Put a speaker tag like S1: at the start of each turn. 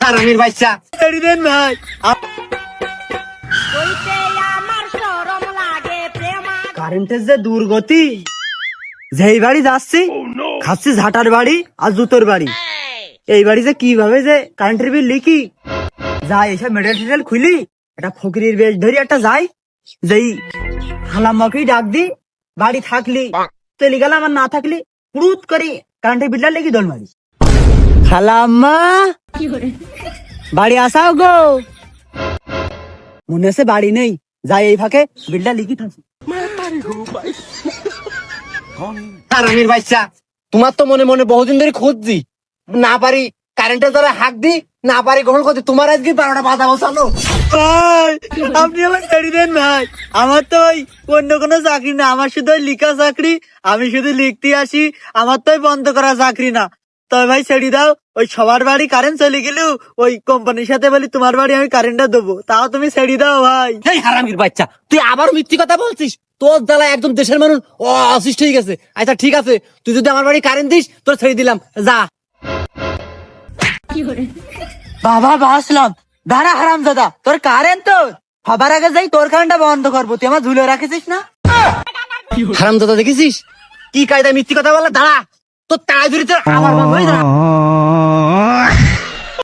S1: হারামির বাচ্চা
S2: ছেড়ে দেন ভাই। কারেন্টের যে দুর্গতি, যেই বাড়ি যাচ্ছি খাচ্ছি ঝাঁটার বাড়ি আর জুতোর বাড়ি। এই বাড়ি যে কিভাবে যে কারেন্টের বিল লিখি, যাই এসব মেডেল টেডেল খুলি, একটা ফকিরের বেশ ধরি একটা যাই, যেই হালাম্মাকেই ডাক দি, বাড়ি থাকলি চলে গেলাম আর না থাকলি পুরুত করি কারেন্টের বিলটা লিখি দোল মারি। খালাম্মা বাড়ি আসাও গো, মনে আছে বাড়ি নেই, যাই এই ফাঁকে বিলটা লিখি থাকি।
S1: হারামির বাচ্চা তোমার তো মনে মনে বহুদিন ধরে খুঁজছি, না পারি কারেন্টের দ্বারা হাঁক দি, না পারি গ্রহণ করতে, তোমার আজকে 12টা বাধা বসালো।
S2: ভাই আপনি আমার ছেড়ে দেন ভাই, আমার তো ওই অন্য কোনো চাকরি না, আমার শুধু ওই লিখা চাকরি, আমি শুধু লিখতে আসি, আমার তো ওই বন্ধ করা চাকরি না। তবে ভাই ছেড়ে দাও, ওই সবার বাড়ি কারেন্ট চলে গেলেও ওই কোম্পানির সাথে বলি তোমার বাড়ি আমি কারেন্টটা দেবো, তাও তুমি ছেড়ে দাও ভাই।
S1: এই হারামির বাচ্চা তুই আবার মিথ্যি কথা বলছিস, তোর জ্বালা একদম দেশের মানুষ অসুস্থ হয়ে গেছে। আচ্ছা ঠিক আছে, তুই যদি আমার বাড়ি কারেন্ট দিস তোর ছেড়ে দিলাম, যা।
S2: বাবা বাসলাম, দাঁড়া হারাম দাদা, তোর কারেন্ট তো সবার আগে যাই তোর কারেন্টটা বন্ধ করবো, তুই আমার ঝুলে রাখেছিস না।
S1: হারাম দাদা দেখেছিস কি কায়দায় মিথ্যি কথা বলে, দাঁড়া তোর তাড়াতাড়ি তোর আমার বন্ধ হয়ে দাঁড়া।